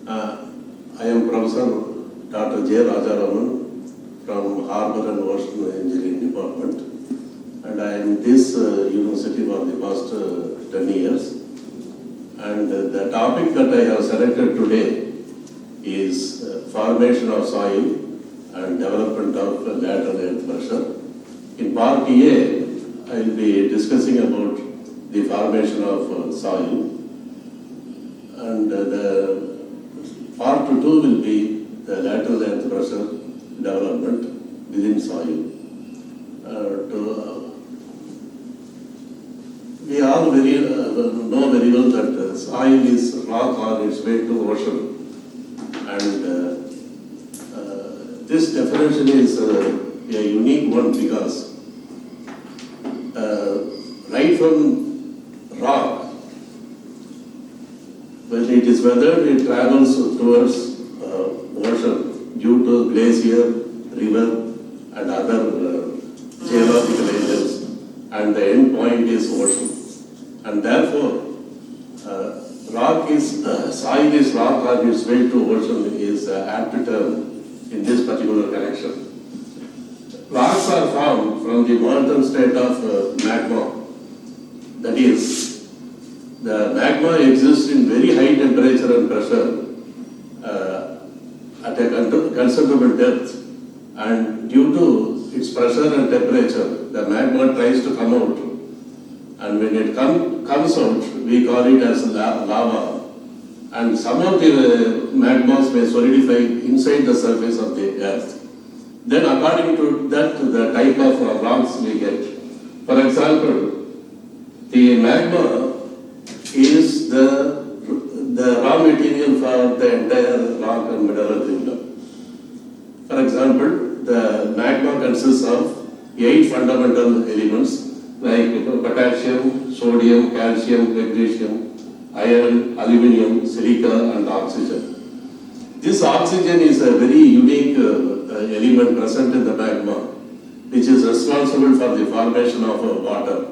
Uh, I am Professor Dr. J. Rajaraman from Harbour and Ocean Engineering Department, and I am in this university for the past 10 years. And the topic that I have selected today is formation of soil and development of lateral earth pressure. In part A, I will be discussing about the formation of soil, and the part 2 will be the lateral earth pressure development within soil. We all know very well that soil is rock on its way to ocean, and this definition is a unique one because right from rock, when it is weathered, it travels towards ocean due to glacier, river, and other geological agents, and the end point is ocean. And therefore, soil is rock on its way to ocean is apt term in this particular connection. Rocks are formed from the molten state of magma. That is, the magma exists in very high temperature and pressure at a considerable depth, and due to its pressure and temperature, the magma tries to come out. And when it comes out, we call it as lava. And some of the magmas may solidify inside the surface of the earth. Then according to that, the type of rocks we get. For example, the magma is the raw material for the entire rock and mineral kingdom. For example, the magma consists of 8 fundamental elements like potassium, sodium, calcium, magnesium, iron, aluminium, silica, and oxygen. This oxygen is a very unique element present in the magma, which is responsible for the formation of water.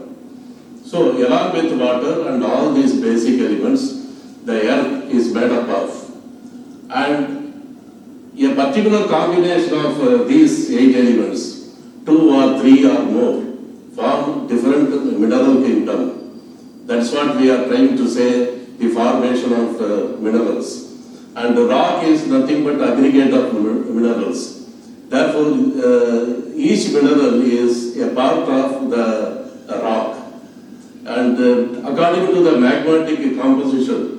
So, along with water and all these basic elements, the earth is made up of. And a particular combination of these 8 elements, 2 or 3 or more, form different mineral kingdom. That's what we are trying to say, the formation of minerals. And the rock is nothing but aggregate of minerals. Therefore, each mineral is a part of the rock. And according to the magmatic composition,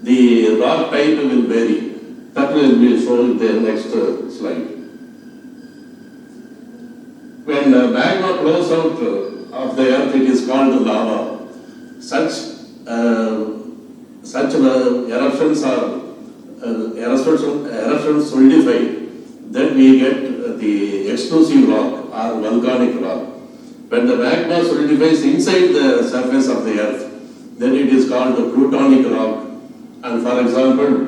the rock type will vary. That will be shown in the next slide. When magma flows out of the earth, it is called lava. Such eruptions solidify. Then we get the explosive rock or volcanic rock. When the magma solidifies inside the surface of the earth, then it is called plutonic rock. And for example,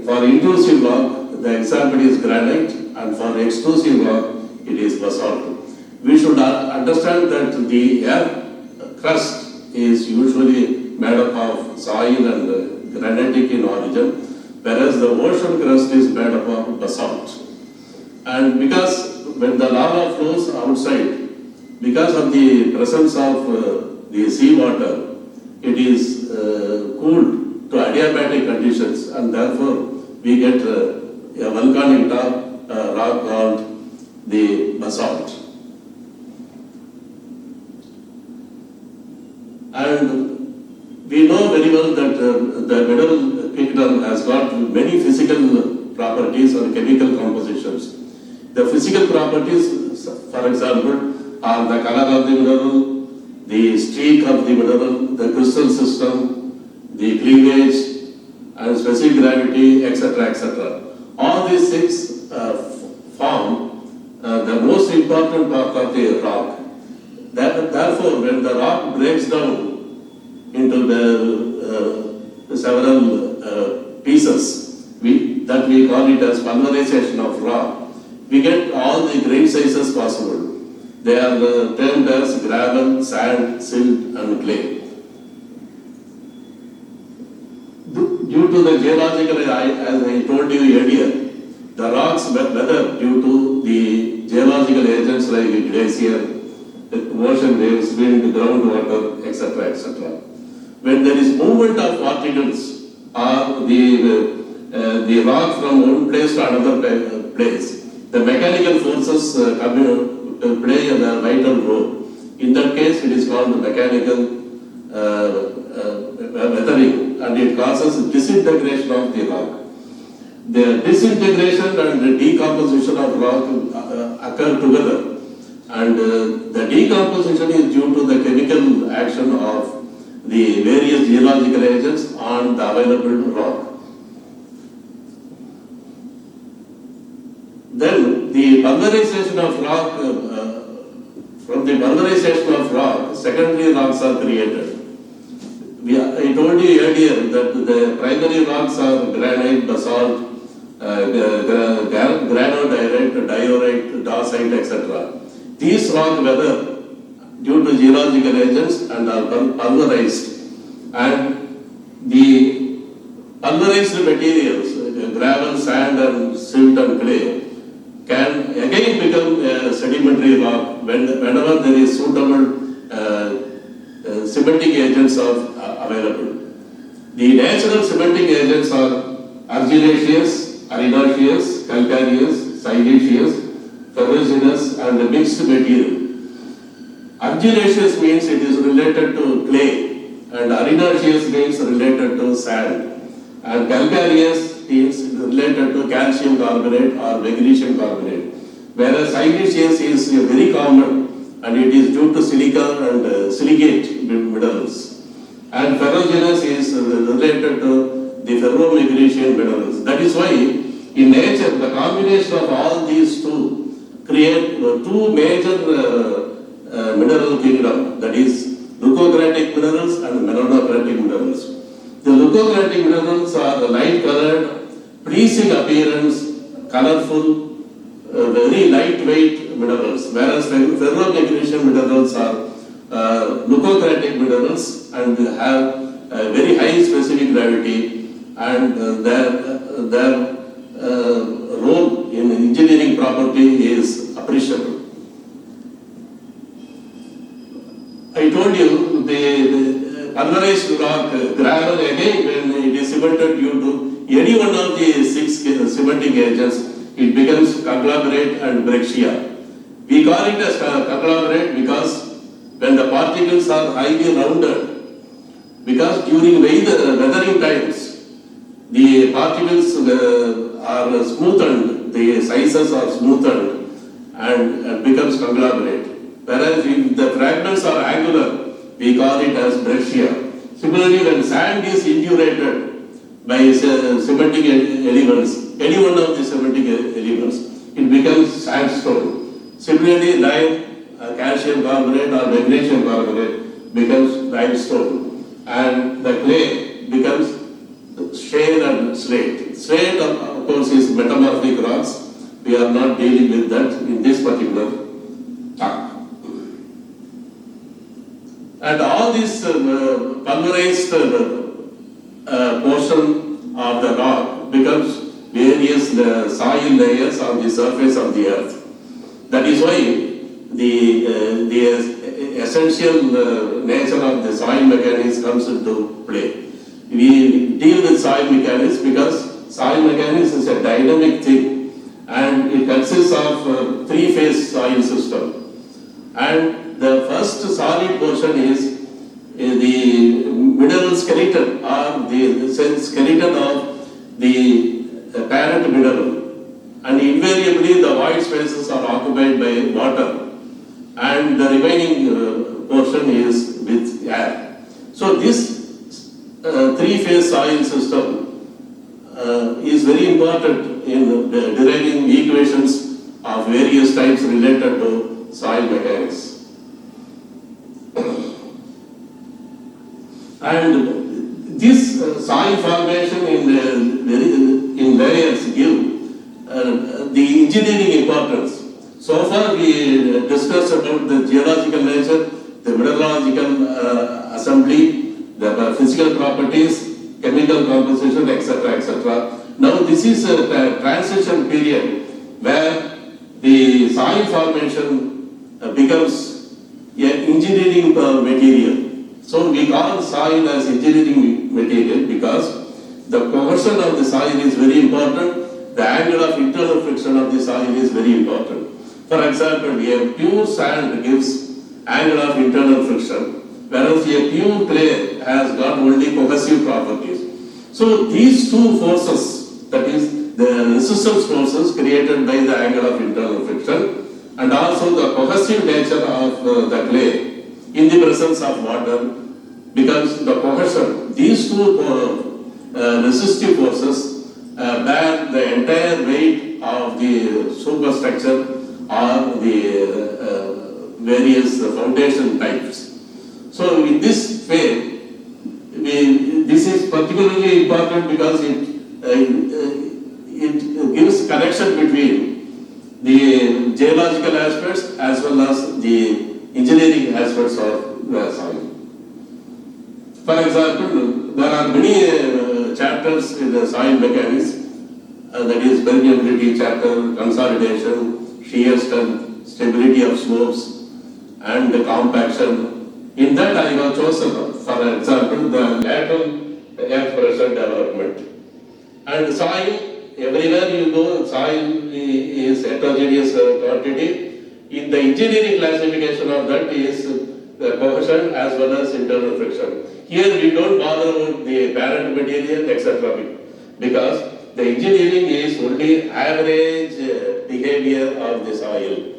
for intrusive rock, the example is granite, and for extrusive rock, it is basalt. We should understand that the earth crust is usually made up of soil and granitic in origin, whereas the ocean crust is made up of basalt. And because when the lava flows outside, because of the presence of the seawater, it is cooled to adiabatic conditions, and therefore we get a volcanic rock called the basalt. And we know very well that the mineral kingdom has got many physical properties or chemical compositions. The physical properties, for example, are the color of the mineral, the streak of the mineral, the crystal system, the cleavage, and specific gravity, etc., etc. All these things form the most important part of the rock. Therefore, when the rock breaks down into the several pieces, that we call it as pulverization of rock, we get all the grain sizes possible. They are termed as gravel, sand, silt, and clay. Due to the geological, as I told you earlier, the rocks weather due to the geological agents like glacier, ocean waves, wind, groundwater, etc., etc. When there is movement of particles or the rock from one place to another place, the mechanical forces play a vital role. In that case, it is called mechanical weathering, and it causes disintegration of the rock. The disintegration and the decomposition of rock occur together, and the decomposition is due to the chemical action of the various geological agents on the available rock. Then the pulverization of rock, from the pulverization of rock, secondary rocks are created. I told you earlier that the primary rocks are granite, basalt, granodiorite, diorite, dacite, etc. These rock weather due to geological agents and are pulverized, and the pulverized materials, gravel, sand, and silt and clay, can again become sedimentary rock whenever there is suitable cementing agents available. The natural cementing agents are argillaceous, arenaceous, calcareous, siliceous, ferruginous, and mixed material. Argillaceous means it is related to clay, and arenaceous means related to sand, and calcareous is related to calcium carbonate or magnesium carbonate, whereas siliceous is very common and it is due to silica and silicate minerals, and ferruginous is related to the ferromagnesian minerals. That is why in nature the combination of all these two create two major mineral kingdom, that is leucocratic minerals and melanocratic minerals. The leucocratic minerals are light colored, pleasing appearance, colorful, very lightweight minerals, whereas ferromagnesian minerals are leucocratic minerals and have very high specific gravity, and their role in engineering property is appreciable. I told you the pulverized rock, gravel, again when it is cemented due to any one of the 6 cementing agents, it becomes conglomerate and breccia. We call it as conglomerate because when the particles are highly rounded, because during weathering times, the particles are smoothened, the sizes are smoothened and becomes conglomerate. Whereas if the fragments are angular, we call it as breccia. Similarly, when sand is indurated by cementing elements, any one of the cementing elements, it becomes sandstone. Similarly, lime, calcium carbonate or magnesium carbonate becomes limestone, and the clay becomes shale and slate. Slate, of course, is metamorphic rocks. We are not dealing with that in this particular talk. And all this pulverized portion of the rock becomes various soil layers on the surface of the earth. That is why the essential nature of the soil mechanics comes into play. We deal with soil mechanics because soil mechanics is a dynamic thing, and it consists of 3-phase soil system. And the first solid portion is the mineral skeleton, or the skeleton of the parent mineral, and invariably the void spaces are occupied by water, and the remaining portion is with air. So this 3-phase soil system is very important in deriving equations of various types related to soil mechanics. And this soil formation in layers give the engineering importance. So far we discussed about the geological nature, the mineralogical assembly, the physical properties, chemical composition, etc., etc. Now this is a transition period where the soil formation becomes an engineering material. So we call soil as engineering material because the cohesion of the soil is very important. The angle of internal friction of the soil is very important. For example, a pure sand gives angle of internal friction, whereas a pure clay has got only cohesive properties. So these two forces, that is the resistance forces created by the angle of internal friction and also the cohesive nature of the clay in the presence of water becomes the cohesion. These two resistive forces bear the entire weight of the superstructure or the various foundation types. So in this way, this is particularly important because it gives connection between the geological aspects as well as the engineering aspects of the soil. For example, there are many chapters in the soil mechanics, that is permeability chapter, consolidation, shear strength, stability of slopes, and the compaction. In that I have chosen, for example, the lateral earth pressure development. And soil, everywhere you go, soil is heterogeneous quantity. In the engineering classification of that is the cohesion as well as internal friction. Here we don't bother about the parent material, etc. because the engineering is only average behavior of the soil.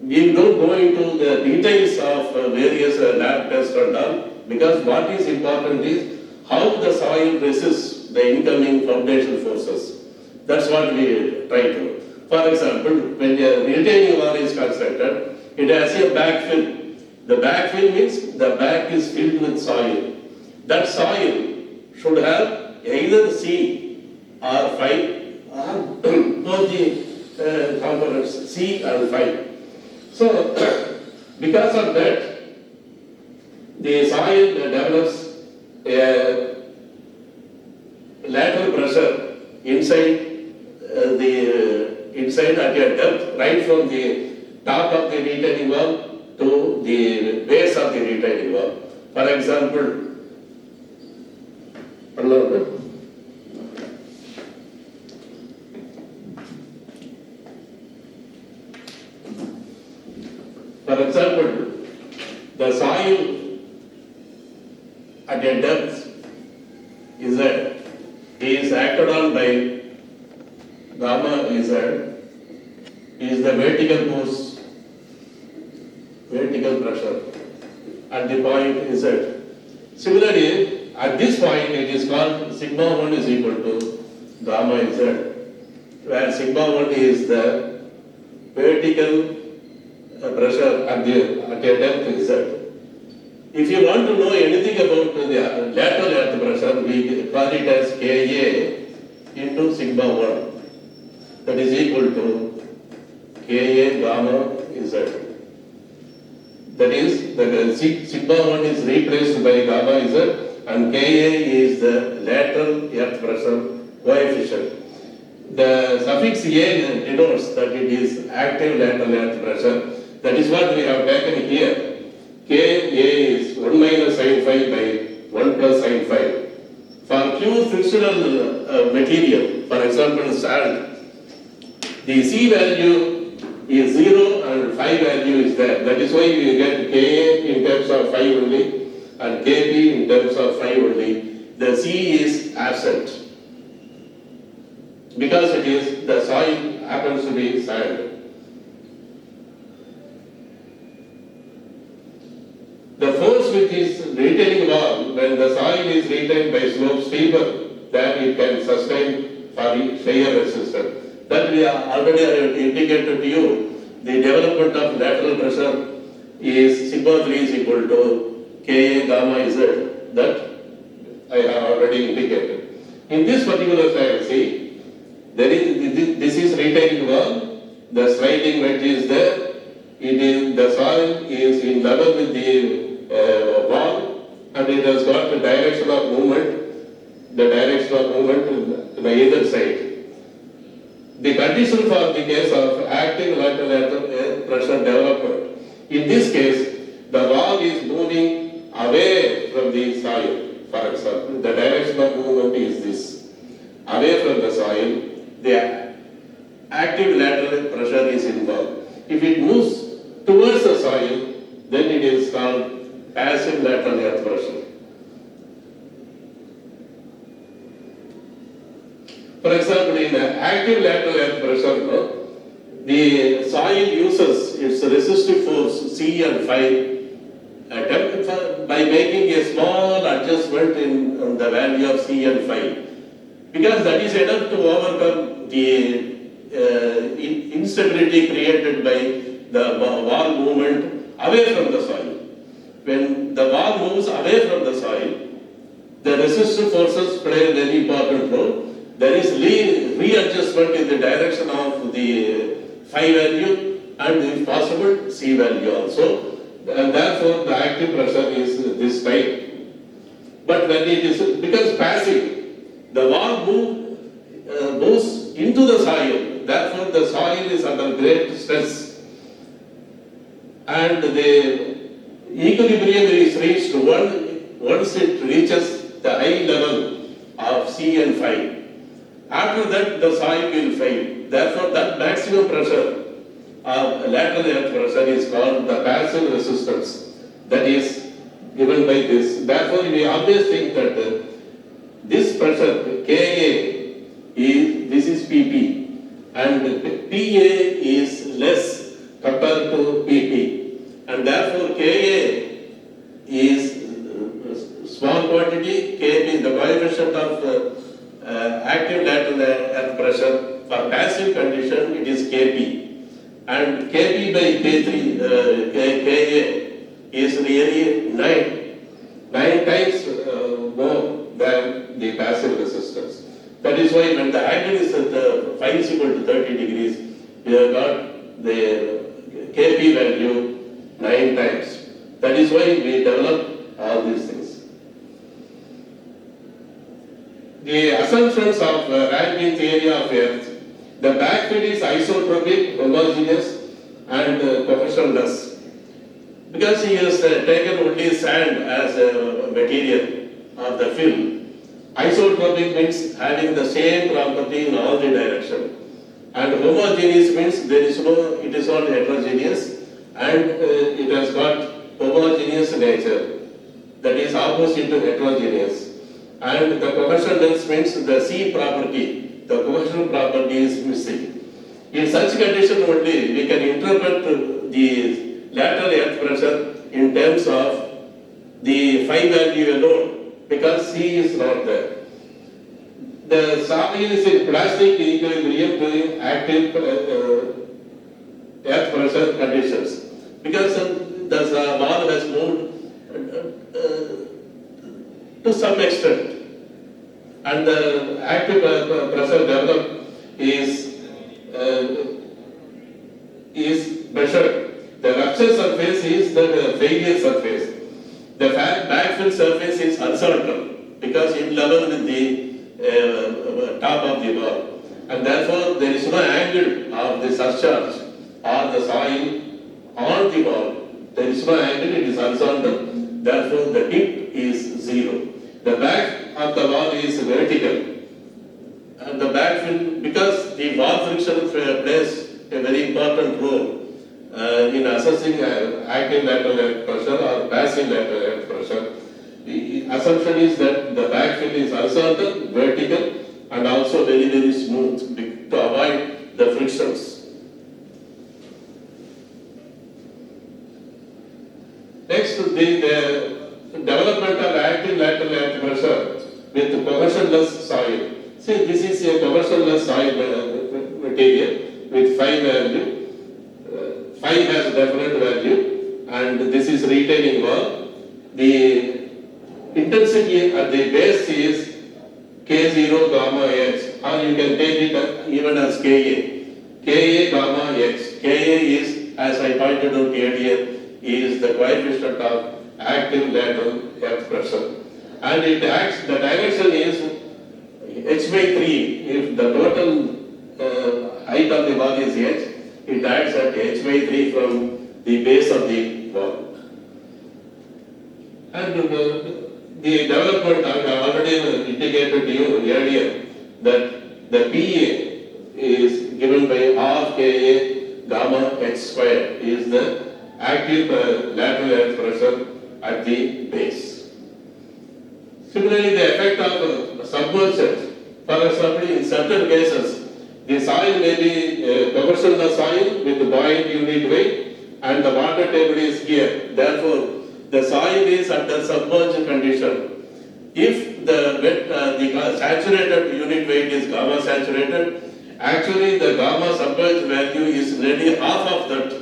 We don't go into the details of various lab tests and all, because what is important is how the soil resists the incoming foundation forces. That's what we try to. For example, when a retaining wall is constructed, it has a backfill. The backfill means the back is filled with soil. That soil should have either C or 5 or both the components C and 5. So, because of that, the soil develops a lateral pressure inside inside at a depth right from the top of the retaining wall to the base of the retaining wall. For example, the soil at a depth is acted on by gamma is the vertical force, vertical pressure at the point Z. Similarly, at this point it is called sigma 1 is equal to gamma Z, where sigma 1 is the vertical pressure at a depth Z. If you want to know anything about the lateral earth pressure, we call it as Ka into sigma 1. That is equal to Ka gamma Z. That is, the sigma 1 is replaced by gamma Z and Ka is the lateral earth pressure coefficient. The suffix A denotes that it is active lateral earth pressure. That is what we have taken here. Ka is 1 minus sin phi by 1 plus sin phi. For pure frictional material, for example sand, the C value is 0 and phi value is there. That is why we get Ka in terms of phi only and Kb in terms of phi only. The C is absent because it is the soil happens to be sand. The force which is retaining wall, when the soil is retained by slope steeper, then it can sustain for shear resistance. That we are already indicated to you. The development of lateral pressure is sigma 3 is equal to Ka gamma Z. That I have already indicated. In this particular slide, see, this is retaining wall. The sliding wedge is there. The soil is in level with the wall, and it has got the direction of movement, in either side. The condition for the case of active lateral air pressure development, in this case, the wall is moving away from the soil. For example, the direction of movement is this, away from the soil, the active lateral pressure is involved. If it moves towards the soil, then it is called passive lateral earth pressure. For example, in active lateral earth pressure, the soil uses its resistive force C and phi by making a small adjustment in the value of C and phi, because that is enough to overcome the instability created by the wall movement away from the soil. When the wall moves away from the soil, the resistive forces play a very important role. There is readjustment in the direction of the phi value and, if possible, C value also. And therefore, the active pressure is this type. But when it becomes passive, the wall moves into the soil. Therefore, the soil is under great stress. And the equilibrium is reached once it reaches the high level of C and phi. After that, the soil will fail. Therefore, that maximum pressure of lateral earth pressure is called the passive resistance. That is given by this. Therefore, we always think that this pressure, this is PP, and PA is less compared to PP. And therefore, Ka is small quantity, Kp is the coefficient of active lateral earth pressure. For passive condition, it is Kp. And Kp by K3, Ka is really 9 times more than the passive resistance. That is why when the angle is at phi is equal to 30 degrees, we have got the Kp value 9 times. That is why we develop all these things. The assumptions of Rankine theory of Earth. The backfill is isotropic, homogeneous, and cohesionless. Because he has taken only sand as a material of the fill, isotropic means having the same property in all the directions. And homogeneous means it is not heterogeneous, and it has got homogeneous nature. That is opposite to heterogeneous. And the cohesionless means the C property. The cohesion property is missing. In such condition only, we can interpret the lateral earth pressure in terms of the phi value alone, because C is not there. The soil is in plastic equilibrium during active earth pressure conditions, because the wall has moved to some extent. And the active pressure developed is measured. The rupture surface is the failure surface. The backfill surface is uncertain because it level with the top of the wall, and therefore there is no angle of the surcharge or the soil on the wall. There is no angle; it is uncertain. Therefore, the tip is 0. The back of the wall is vertical, and the backfill, because the wall friction plays a very important role in assessing active lateral earth pressure or passive lateral earth pressure. The assumption is that the backfill is uncertain, vertical, and also very, very smooth to avoid the frictions. Next, the development of active lateral earth pressure with cohesionless soil. See, this is a cohesionless soil material with phi value. Phi has definite value, and this is retaining wall. The intensity at the base is K0 gamma x, or you can take it even as Ka. Ka gamma x. Ka is, as I pointed out earlier, is the coefficient of active lateral earth pressure. And it acts, the direction is h by 3. If the total height of the wall is h, it acts at h by 3 from the base of the wall. And the development, I have already indicated to you earlier that the PA is given by half Ka gamma h square is the active lateral earth pressure at the base. Similarly, the effect of submersion, for example, in certain cases, the soil may be commercial soil with buoyant unit weight and the water table is here. Therefore, the soil is under submerged condition. If the saturated unit weight is gamma saturated, actually the gamma submerged value is nearly half of that,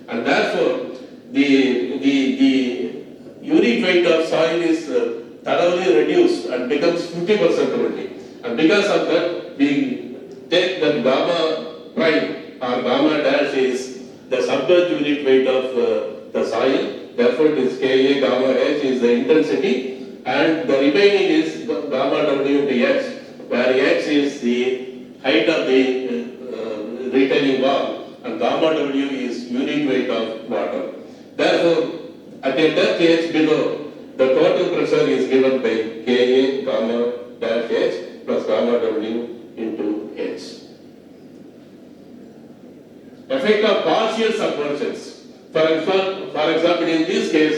and therefore the unit weight of soil is thoroughly reduced and becomes 50% only. And because of that, we take that gamma prime or gamma dash is the submerged unit weight of the soil. Therefore, it is Ka gamma h is the intensity, and the remaining is gamma w into h, where h is the height of the retaining wall, and gamma w is unit weight of water. Therefore, at a depth h below, the total pressure is given by Ka gamma dash h plus gamma w into h. Effect of partial submersions. For example, in this case,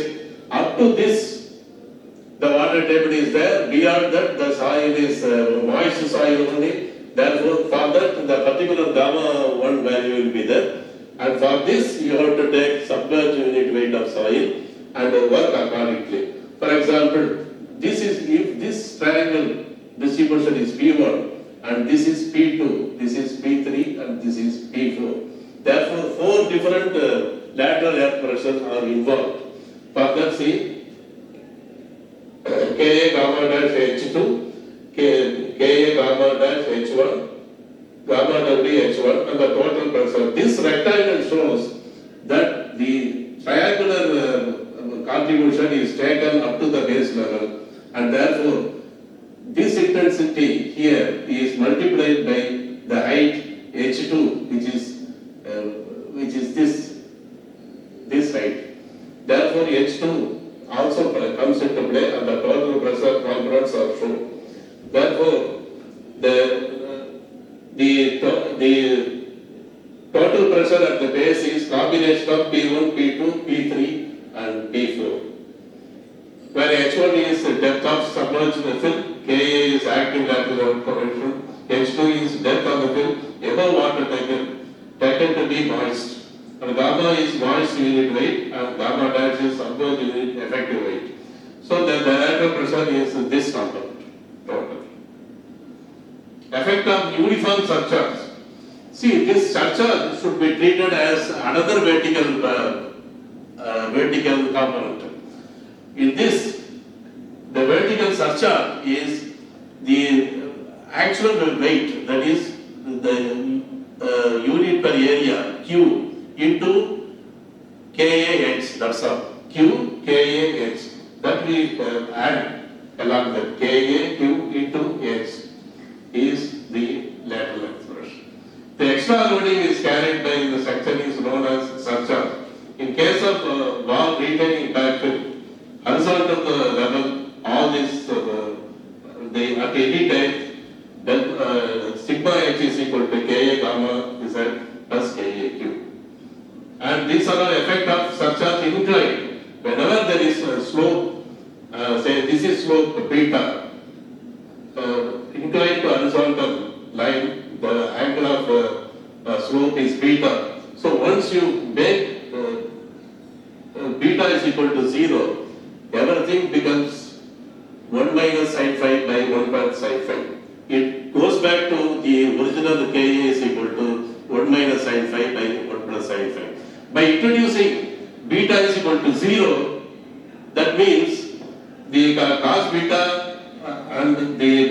up to this, the water table is there. Beyond that, the soil is moist soil only. Therefore, for that, the particular gamma 1 value will be there. And for this, you have to take submerged unit weight of soil and work accordingly. For example, this is, if this triangle distribution is P1 and this is P2, this is P3 and this is P4. Therefore, 4 different lateral earth pressures are involved. For that, see, Ka gamma dash H2, Ka gamma dash H1, gamma W H1 and the total pressure. This rectangle shows that the triangular contribution is taken up to the base level, and therefore this intensity here is multiplied by the height H2, which is this height. Therefore, H2 also comes into play, and the total pressure components are shown. Therefore, the total pressure at the base is combination of P1, P2, P3 and P4. Where H1 is depth of submerged film, Ka is active lateral correction, H2 is depth of the film above water table taken to be moist, and gamma is moist unit weight and gamma dash is submerged unit effective weight. So the lateral pressure is this component total. Effect of uniform surcharge. See, this surcharge should be treated as another vertical component. In this, the vertical surcharge is the actual weight, that is the unit per area Q into KAH, that's all. Q KAH, that we add along that KAQ into H is the lateral earth pressure. The extra loading is carried by the section is known as surcharge. In case of wall retaining backfill, horizontal level, all this, they at any time, then sigma h is equal to Ka gamma z plus KAQ. And these are the effect of surcharge incline. Whenever there is a slope, say this is slope beta, inclined to horizontal line, the angle of slope is beta. So once you make beta is equal to 0, everything becomes 1 minus sin phi by 1 plus sin phi. It goes back to the original Ka is equal to 1 minus sin phi by 1 plus sin phi. By introducing beta is equal to 0, that means the cos beta and the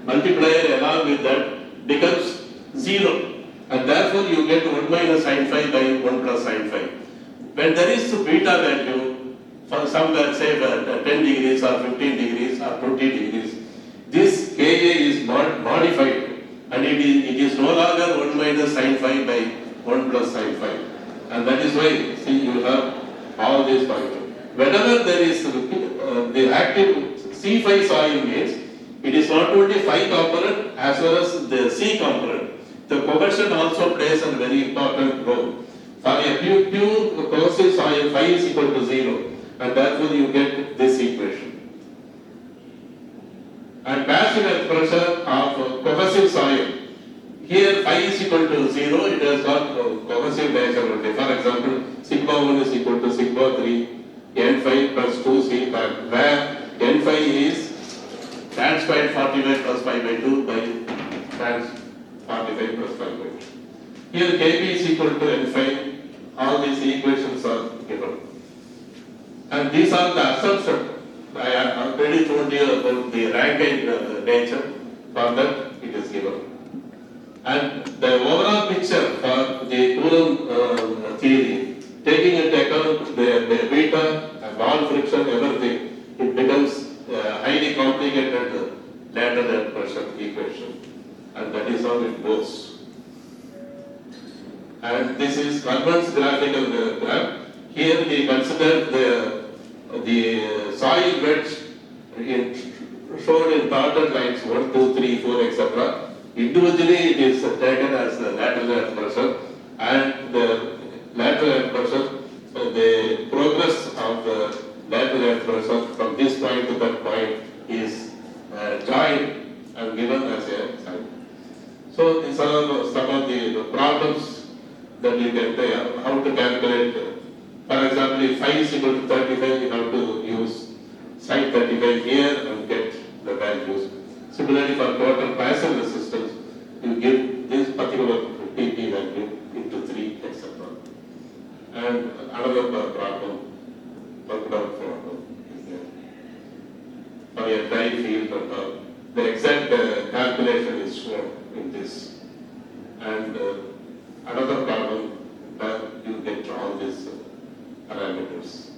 multiplier along with that becomes 0, and therefore you get 1 minus sin phi by 1 plus sin phi. When there is beta value, for somewhere say 10 degrees or 15 degrees or 20 degrees. This Ka is modified and it is no longer 1 minus sin phi by 1 plus sin phi. And that is why, see, you have all these points. Whenever there is the active C phi soil means, it is not only phi component as well as the C component. The cohesion also plays a very important role. For a pure cohesive soil, phi is equal to 0, and therefore you get this equation. And passive earth pressure of cohesive soil, here phi is equal to 0, it has got cohesive nature only. For example, sigma 1 is equal to sigma 3, n phi plus 2c, where n phi is tan squared 45 plus pi by 2 by tan 45 plus pi by 2. Here Kb is equal to n phi, all these equations are given. And these are the assumptions. I have already told you about the Rankine nature, for that it is given. And the overall picture for the Coulomb theory, taking into account the beta, wall friction, everything, it becomes highly complicated lateral earth pressure equation. And that is how it goes. And this is Kalman's graphical graph. Here we consider the soil beds shown in dotted lines 1, 2, 3, 4, etc. Individually it is taken as the lateral earth pressure, and the lateral earth pressure, the progress of the lateral earth pressure from this point to that point is joined and given as a sign. So these are some of the problems that you can tell how to calculate. For example, if phi is equal to 35, you have to use sin 35 here and get the values. Similarly, for total passive resistance, you give this particular TP value into 3, etc. And another problem, worked out problem is there. For a dry field and all, the exact calculation is shown in this. And another problem where you get all these parameters.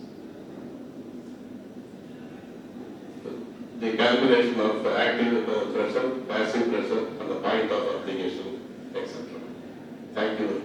The calculation of active pressure, passive pressure, and the point of application, etc. Thank you.